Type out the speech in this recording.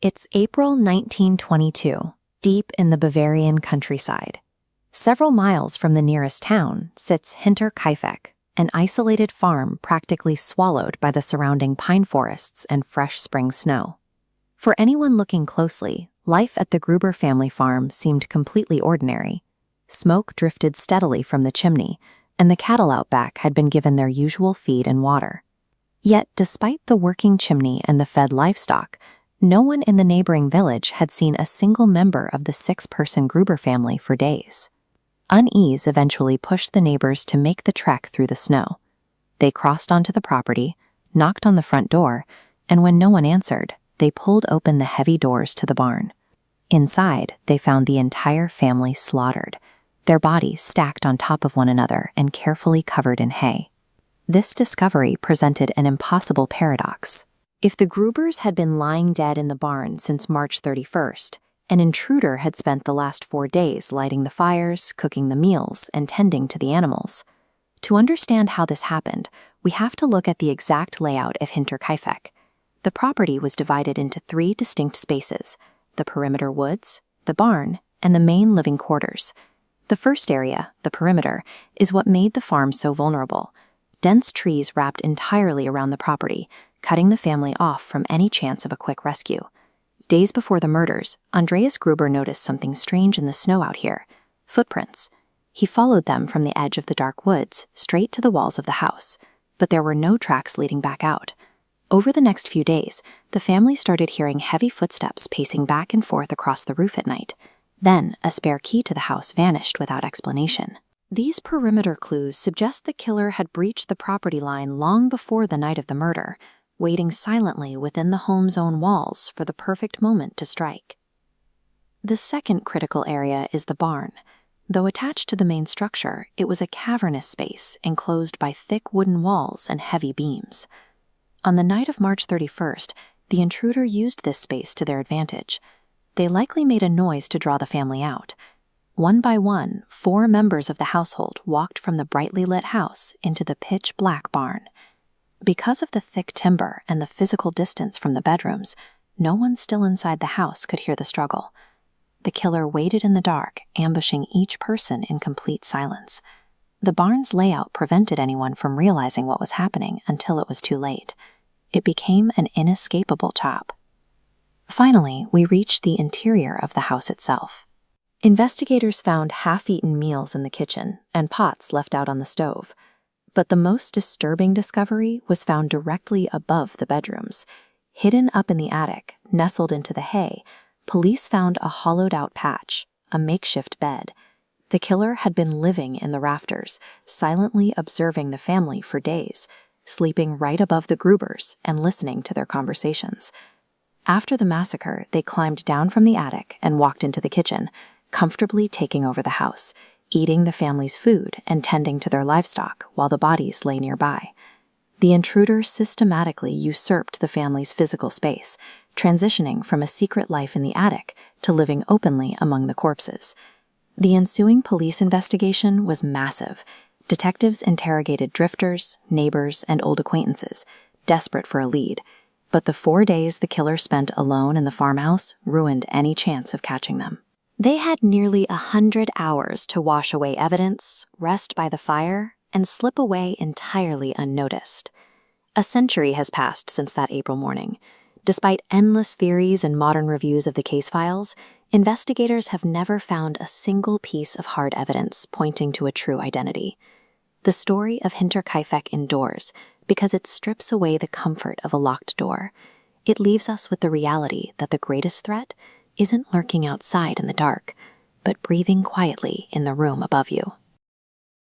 It's April 1922, deep in the Bavarian countryside. Several miles from the nearest town sits Hinterkaifeck, an isolated farm practically swallowed by the surrounding pine forests and fresh spring snow. For anyone looking closely, life at the Gruber family farm seemed completely ordinary. Smoke drifted steadily from the chimney, and the cattle out back had been given their usual feed and water. Yet, despite the working chimney and the fed livestock, no one in the neighboring village had seen a single member of the six-person Gruber family for days. Unease eventually pushed the neighbors to make the trek through the snow. They crossed onto the property, knocked on the front door, and when no one answered, they pulled open the heavy doors to the barn. Inside, they found the entire family slaughtered, their bodies stacked on top of one another and carefully covered in hay. This discovery presented an impossible paradox. If the Grubers had been lying dead in the barn since March 31st, an intruder had spent the last 4 days lighting the fires, cooking the meals, and tending to the animals. To understand how this happened, we have to look at the exact layout of Hinterkaifeck. The property was divided into 3 distinct spaces: the perimeter woods, the barn, and the main living quarters. The first area, the perimeter, is what made the farm so vulnerable. Dense trees wrapped entirely around the property, cutting the family off from any chance of a quick rescue. Days before the murders, Andreas Gruber noticed something strange in the snow out here: footprints. He followed them from the edge of the dark woods straight to the walls of the house, but there were no tracks leading back out. Over the next few days, the family started hearing heavy footsteps pacing back and forth across the roof at night. Then, a spare key to the house vanished without explanation. These perimeter clues suggest the killer had breached the property line long before the night of the murder, waiting silently within the home's own walls for the perfect moment to strike. The second critical area is the barn. Though attached to the main structure, it was a cavernous space enclosed by thick wooden walls and heavy beams. On the night of March 31st, the intruder used this space to their advantage. They likely made a noise to draw the family out. One by one, 4 members of the household walked from the brightly lit house into the pitch-black barn. Because of the thick timber and the physical distance from the bedrooms, no one still inside the house could hear the struggle. The killer waited in the dark, ambushing each person in complete silence. The barn's layout prevented anyone from realizing what was happening until it was too late. It became an inescapable trap. Finally, we reached the interior of the house itself. Investigators found half-eaten meals in the kitchen and pots left out on the stove. But the most disturbing discovery was found directly above the bedrooms. Hidden up in the attic, nestled into the hay, police found a hollowed-out patch, a makeshift bed. The killer had been living in the rafters, silently observing the family for days, sleeping right above the Grubers and listening to their conversations. After the massacre, they climbed down from the attic and walked into the kitchen, comfortably taking over the house, eating the family's food and tending to their livestock while the bodies lay nearby. The intruder systematically usurped the family's physical space, transitioning from a secret life in the attic to living openly among the corpses. The ensuing police investigation was massive. Detectives interrogated drifters, neighbors, and old acquaintances, desperate for a lead. But the 4 days the killer spent alone in the farmhouse ruined any chance of catching them. They had nearly 100 hours to wash away evidence, rest by the fire, and slip away entirely unnoticed. A century has passed since that April morning. Despite endless theories and modern reviews of the case files, investigators have never found a single piece of hard evidence pointing to a true identity. The story of Hinterkaifeck endures because it strips away the comfort of a locked door. It leaves us with the reality that the greatest threat isn't lurking outside in the dark, but breathing quietly in the room above you.